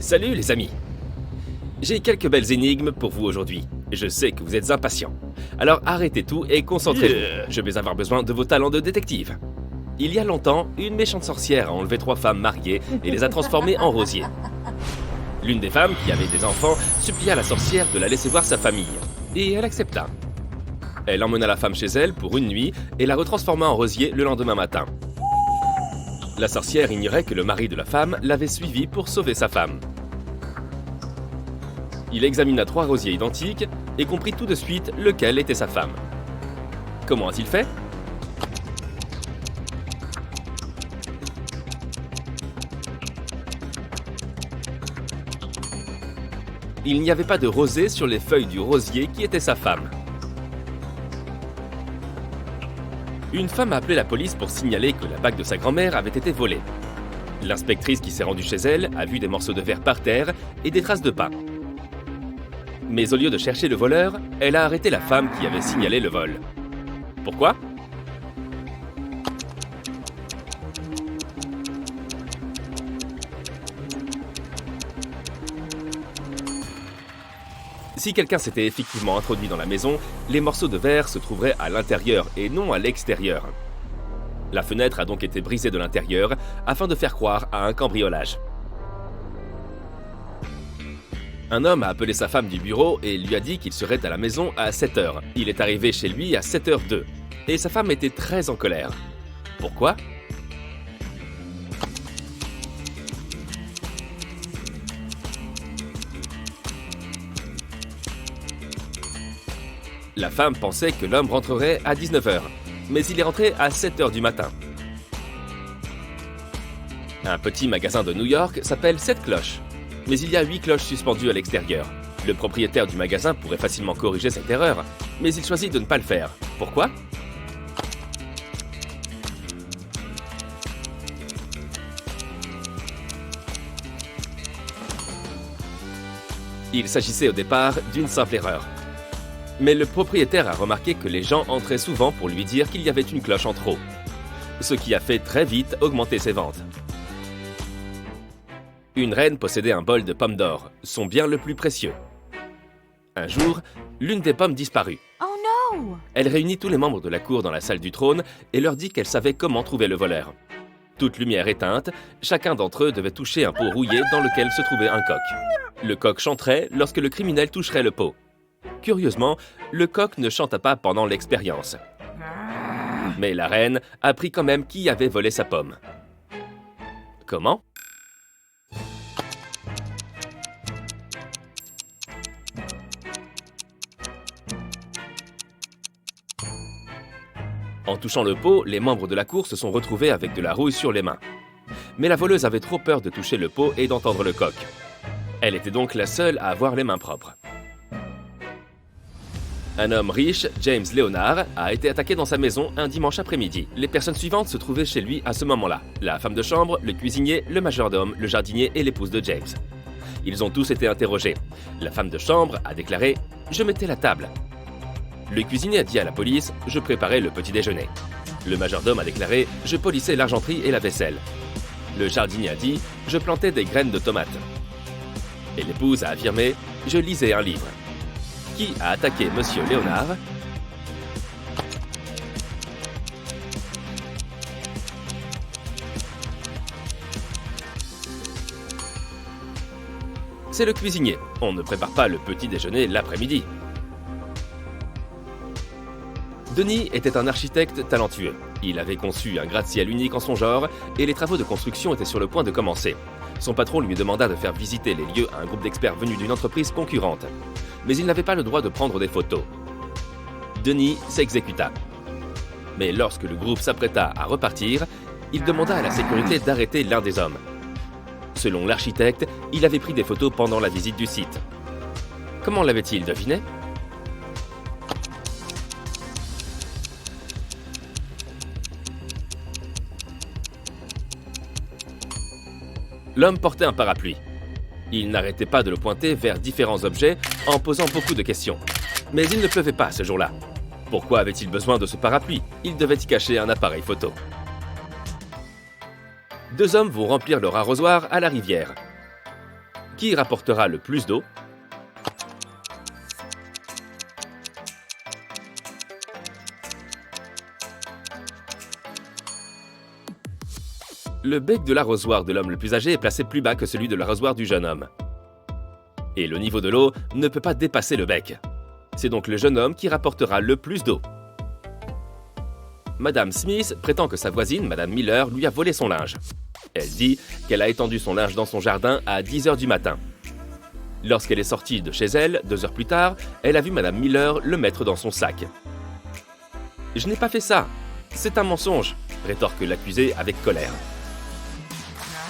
Salut les amis! J'ai quelques belles énigmes pour vous aujourd'hui. Je sais que vous êtes impatients. Alors arrêtez tout et concentrez-vous. Je vais avoir besoin de vos talents de détective. Il y a longtemps, une méchante sorcière a enlevé 3 femmes mariées et les a transformées en rosiers. L'une des femmes, qui avait des enfants, supplia la sorcière de la laisser voir sa famille. Et elle accepta. Elle emmena la femme chez elle pour une nuit et la retransforma en rosier le lendemain matin. La sorcière ignorait que le mari de la femme l'avait suivie pour sauver sa femme. Il examina 3 rosiers identiques et comprit tout de suite lequel était sa femme. Comment a-t-il fait? Il n'y avait pas de rosée sur les feuilles du rosier qui était sa femme. Une femme a appelé la police pour signaler que la bague de sa grand-mère avait été volée. L'inspectrice qui s'est rendue chez elle a vu des morceaux de verre par terre et des traces de pas. Mais au lieu de chercher le voleur, elle a arrêté la femme qui avait signalé le vol. Pourquoi? Si quelqu'un s'était effectivement introduit dans la maison, les morceaux de verre se trouveraient à l'intérieur et non à l'extérieur. La fenêtre a donc été brisée de l'intérieur afin de faire croire à un cambriolage. Un homme a appelé sa femme du bureau et lui a dit qu'il serait à la maison à 7h. Il est arrivé chez lui à 7h02. Et sa femme était très en colère. Pourquoi? La femme pensait que l'homme rentrerait à 19h, mais il est rentré à 7h du matin. Un petit magasin de New York s'appelle 7 cloches, mais il y a 8 cloches suspendues à l'extérieur. Le propriétaire du magasin pourrait facilement corriger cette erreur, mais il choisit de ne pas le faire. Pourquoi? Il s'agissait au départ d'une simple erreur. Mais le propriétaire a remarqué que les gens entraient souvent pour lui dire qu'il y avait une cloche en trop, ce qui a fait très vite augmenter ses ventes. Une reine possédait un bol de pommes d'or, son bien le plus précieux. Un jour, l'une des pommes disparut. Oh non! Elle réunit tous les membres de la cour dans la salle du trône et leur dit qu'elle savait comment trouver le voleur. Toute lumière éteinte, chacun d'entre eux devait toucher un pot rouillé dans lequel se trouvait un coq. Le coq chanterait lorsque le criminel toucherait le pot. Curieusement, le coq ne chanta pas pendant l'expérience. Mais la reine apprit quand même qui avait volé sa pomme. Comment? En touchant le pot, les membres de la cour se sont retrouvés avec de la rouille sur les mains. Mais la voleuse avait trop peur de toucher le pot et d'entendre le coq. Elle était donc la seule à avoir les mains propres. Un homme riche, James Leonard, a été attaqué dans sa maison un dimanche après-midi. Les personnes suivantes se trouvaient chez lui à ce moment-là. La femme de chambre, le cuisinier, le majordome, le jardinier et l'épouse de James. Ils ont tous été interrogés. La femme de chambre a déclaré « Je mettais la table ». Le cuisinier a dit à la police « Je préparais le petit déjeuner ». Le majordome a déclaré « Je polissais l'argenterie et la vaisselle ». Le jardinier a dit « Je plantais des graines de tomates ». Et l'épouse a affirmé « Je lisais un livre ». Qui a attaqué Monsieur Léonard? C'est le cuisinier. On ne prépare pas le petit déjeuner l'après-midi. Denis était un architecte talentueux. Il avait conçu un gratte-ciel unique en son genre et les travaux de construction étaient sur le point de commencer. Son patron lui demanda de faire visiter les lieux à un groupe d'experts venus d'une entreprise concurrente. Mais il n'avait pas le droit de prendre des photos. Denis s'exécuta. Mais lorsque le groupe s'apprêta à repartir, il demanda à la sécurité d'arrêter l'un des hommes. Selon l'architecte, il avait pris des photos pendant la visite du site. Comment l'avait-il deviné? L'homme portait un parapluie. Il n'arrêtait pas de le pointer vers différents objets en posant beaucoup de questions. Mais il ne pleuvait pas ce jour-là. Pourquoi avait-il besoin de ce parapluie? Il devait y cacher un appareil photo. 2 hommes vont remplir leur arrosoir à la rivière. Qui rapportera le plus d'eau? Le bec de l'arrosoir de l'homme le plus âgé est placé plus bas que celui de l'arrosoir du jeune homme. Et le niveau de l'eau ne peut pas dépasser le bec. C'est donc le jeune homme qui rapportera le plus d'eau. Madame Smith prétend que sa voisine, Madame Miller, lui a volé son linge. Elle dit qu'elle a étendu son linge dans son jardin à 10 h du matin. Lorsqu'elle est sortie de chez elle, 2 heures plus tard, elle a vu Madame Miller le mettre dans son sac. « Je n'ai pas fait ça. C'est un mensonge », rétorque l'accusé avec colère.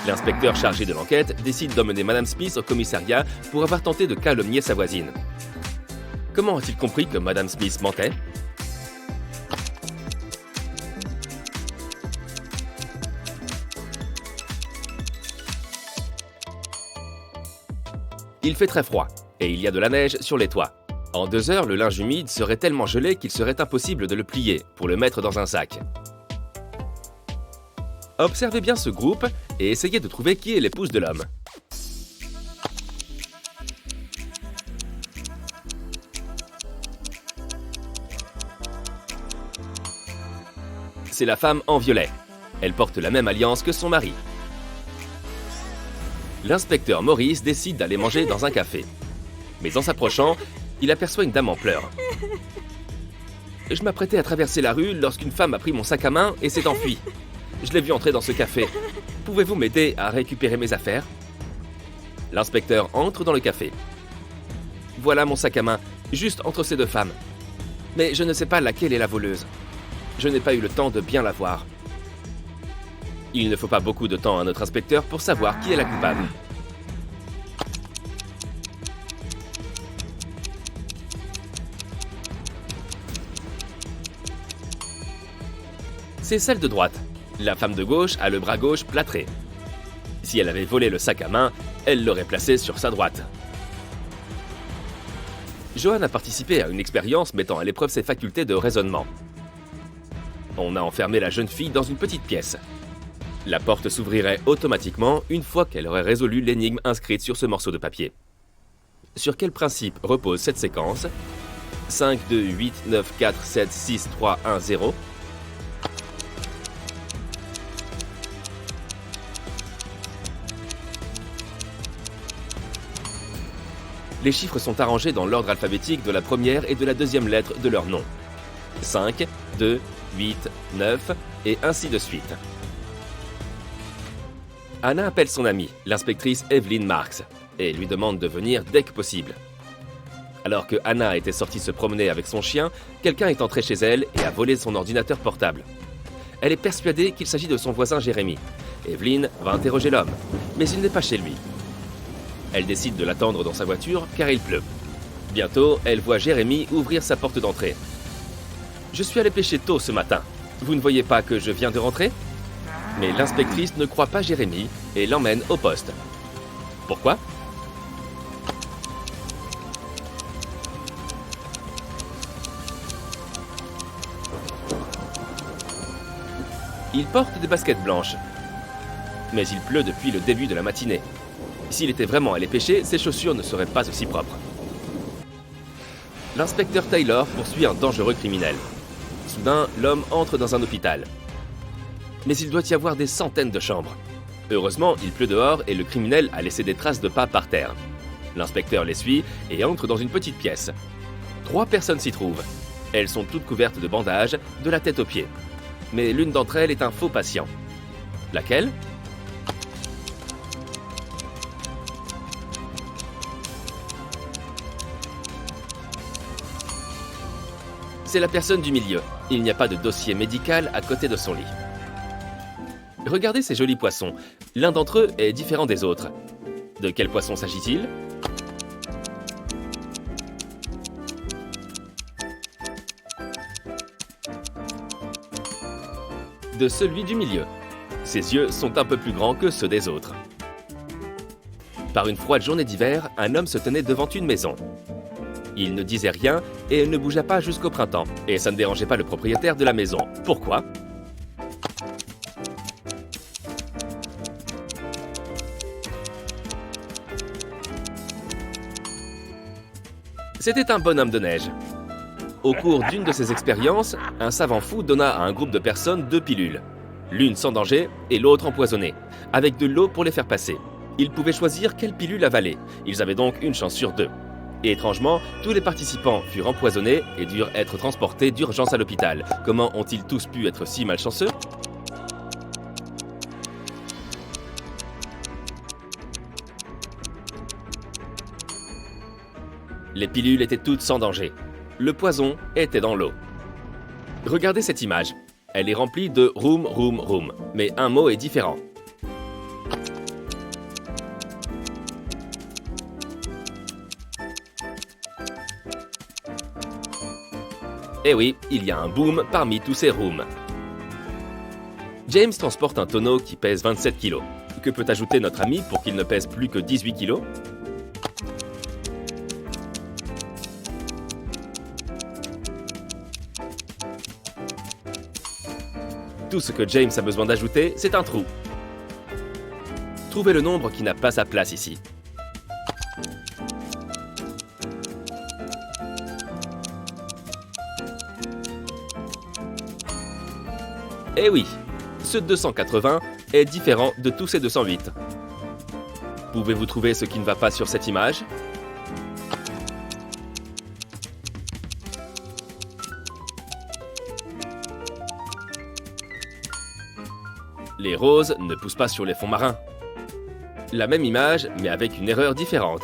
L'inspecteur chargé de l'enquête décide d'emmener Madame Smith au commissariat pour avoir tenté de calomnier sa voisine. Comment a-t-il compris que Madame Smith mentait? Il fait très froid et il y a de la neige sur les toits. En 2 heures, le linge humide serait tellement gelé qu'il serait impossible de le plier pour le mettre dans un sac. Observez bien ce groupe et essayez de trouver qui est l'épouse de l'homme. C'est la femme en violet. Elle porte la même alliance que son mari. L'inspecteur Maurice décide d'aller manger dans un café. Mais en s'approchant, il aperçoit une dame en pleurs. Je m'apprêtais à traverser la rue lorsqu'une femme a pris mon sac à main et s'est enfuie. Je l'ai vue entrer dans ce café. Pouvez-vous m'aider à récupérer mes affaires? L'inspecteur entre dans le café. Voilà mon sac à main, juste entre ces 2 femmes. Mais je ne sais pas laquelle est la voleuse. Je n'ai pas eu le temps de bien la voir. Il ne faut pas beaucoup de temps à notre inspecteur pour savoir qui est la coupable. C'est celle de droite. La femme de gauche a le bras gauche plâtré. Si elle avait volé le sac à main, elle l'aurait placé sur sa droite. Johan a participé à une expérience mettant à l'épreuve ses facultés de raisonnement. On a enfermé la jeune fille dans une petite pièce. La porte s'ouvrirait automatiquement une fois qu'elle aurait résolu l'énigme inscrite sur ce morceau de papier. Sur quel principe repose cette séquence? 5, 2, 8, 9, 4, 7, 6, 3, 1, 0. Les chiffres sont arrangés dans l'ordre alphabétique de la première et de la deuxième lettre de leur nom. 5, 2, 8, 9 et ainsi de suite. Anna appelle son amie, l'inspectrice Evelyn Marks, et lui demande de venir dès que possible. Alors que Anna était sortie se promener avec son chien, quelqu'un est entré chez elle et a volé son ordinateur portable. Elle est persuadée qu'il s'agit de son voisin Jérémy. Evelyn va interroger l'homme, mais il n'est pas chez lui. Elle décide de l'attendre dans sa voiture car il pleut. Bientôt, elle voit Jérémy ouvrir sa porte d'entrée. « Je suis allé pêcher tôt ce matin. Vous ne voyez pas que je viens de rentrer ?» Mais l'inspectrice ne croit pas Jérémy et l'emmène au poste. Pourquoi? Il porte des baskets blanches. Mais il pleut depuis le début de la matinée. S'il était vraiment allé pêcher, ses chaussures ne seraient pas aussi propres. L'inspecteur Taylor poursuit un dangereux criminel. Soudain, l'homme entre dans un hôpital. Mais il doit y avoir des centaines de chambres. Heureusement, il pleut dehors et le criminel a laissé des traces de pas par terre. L'inspecteur les suit et entre dans une petite pièce. 3 personnes s'y trouvent. Elles sont toutes couvertes de bandages, de la tête aux pieds. Mais l'une d'entre elles est un faux patient. Laquelle? C'est la personne du milieu. Il n'y a pas de dossier médical à côté de son lit. Regardez ces jolis poissons. L'un d'entre eux est différent des autres. De quel poisson s'agit-il? De celui du milieu. Ses yeux sont un peu plus grands que ceux des autres. Par une froide journée d'hiver, un homme se tenait devant une maison. Il ne disait rien et elle ne bougea pas jusqu'au printemps. Et ça ne dérangeait pas le propriétaire de la maison. Pourquoi? C'était un bonhomme de neige. Au cours d'une de ses expériences, un savant fou donna à un groupe de personnes 2 pilules. L'une sans danger et l'autre empoisonnée, avec de l'eau pour les faire passer. Ils pouvaient choisir quelle pilule avaler. Ils avaient donc une chance sur 2. Et étrangement, tous les participants furent empoisonnés et durent être transportés d'urgence à l'hôpital. Comment ont-ils tous pu être si malchanceux ? Les pilules étaient toutes sans danger. Le poison était dans l'eau. Regardez cette image. Elle est remplie de room, room, room. Mais un mot est différent. Eh oui, il y a un boom parmi tous ces rooms. James transporte un tonneau qui pèse 27 kg. Que peut ajouter notre ami pour qu'il ne pèse plus que 18 kg ? Tout ce que James a besoin d'ajouter, c'est un trou. Trouvez le nombre qui n'a pas sa place ici. Eh oui, ce 280 est différent de tous ces 208. Pouvez-vous trouver ce qui ne va pas sur cette image ? Les roses ne poussent pas sur les fonds marins. La même image, mais avec une erreur différente.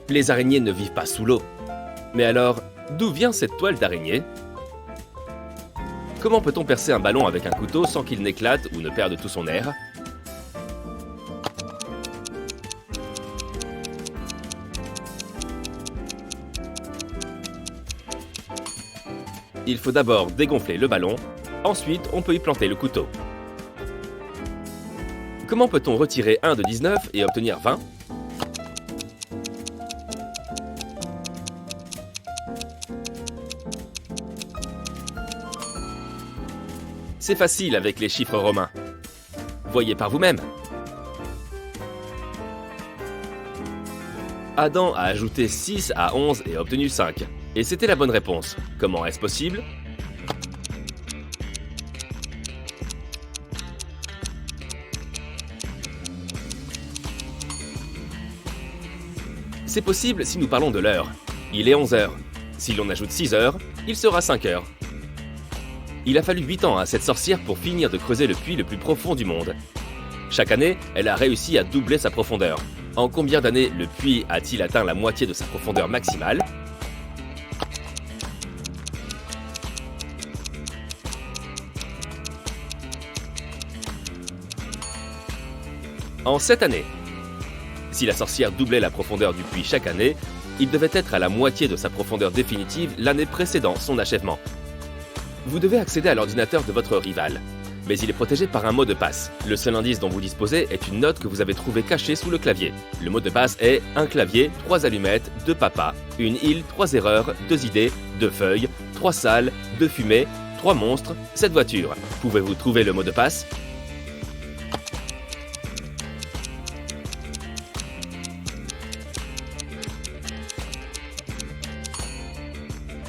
Les araignées ne vivent pas sous l'eau. Mais alors, d'où vient cette toile d'araignée ? Comment peut-on percer un ballon avec un couteau sans qu'il n'éclate ou ne perde tout son air ? Il faut d'abord dégonfler le ballon, ensuite on peut y planter le couteau. Comment peut-on retirer 1 de 19 et obtenir 20 ? C'est facile avec les chiffres romains. Voyez par vous-même. Adam a ajouté 6 à 11 et obtenu 5. Et c'était la bonne réponse. Comment est-ce possible ? C'est possible si nous parlons de l'heure. Il est 11 heures. Si l'on ajoute 6 heures, il sera 5 heures. Il a fallu 8 ans à cette sorcière pour finir de creuser le puits le plus profond du monde. Chaque année, elle a réussi à doubler sa profondeur. En combien d'années le puits a-t-il atteint la moitié de sa profondeur maximale ? En 7 années. Si la sorcière doublait la profondeur du puits chaque année, il devait être à la moitié de sa profondeur définitive l'année précédant son achèvement. Vous devez accéder à l'ordinateur de votre rival, mais il est protégé par un mot de passe. Le seul indice dont vous disposez est une note que vous avez trouvée cachée sous le clavier. Le mot de passe est un clavier, 3 allumettes, 2 papas, une île, 3 erreurs, 2 idées, 2 feuilles, 3 salles, 2 fumées, 3 monstres, 7 voitures. Pouvez-vous trouver le mot de passe ?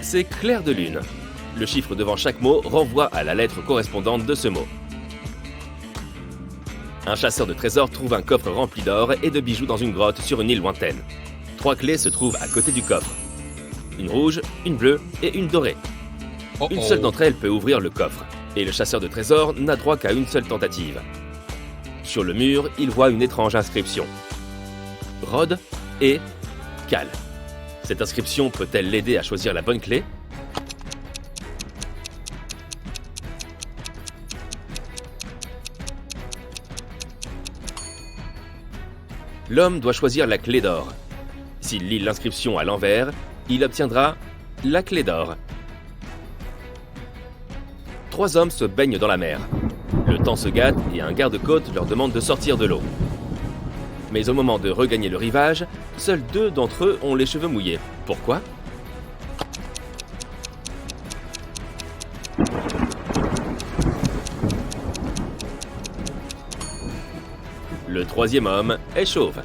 C'est clair de lune. Le chiffre devant chaque mot renvoie à la lettre correspondante de ce mot. Un chasseur de trésors trouve un coffre rempli d'or et de bijoux dans une grotte sur une île lointaine. 3 clés se trouvent à côté du coffre. Une rouge, une bleue et une dorée. Une seule d'entre elles peut ouvrir le coffre, et le chasseur de trésors n'a droit qu'à une seule tentative. Sur le mur, il voit une étrange inscription. Rod et Cal. Cette inscription peut-elle l'aider à choisir la bonne clé ? L'homme doit choisir la clé d'or. S'il lit l'inscription à l'envers, il obtiendra la clé d'or. 3 hommes se baignent dans la mer. Le temps se gâte et un garde-côte leur demande de sortir de l'eau. Mais au moment de regagner le rivage, seuls 2 d'entre eux ont les cheveux mouillés. Pourquoi ? Le troisième homme est chauve.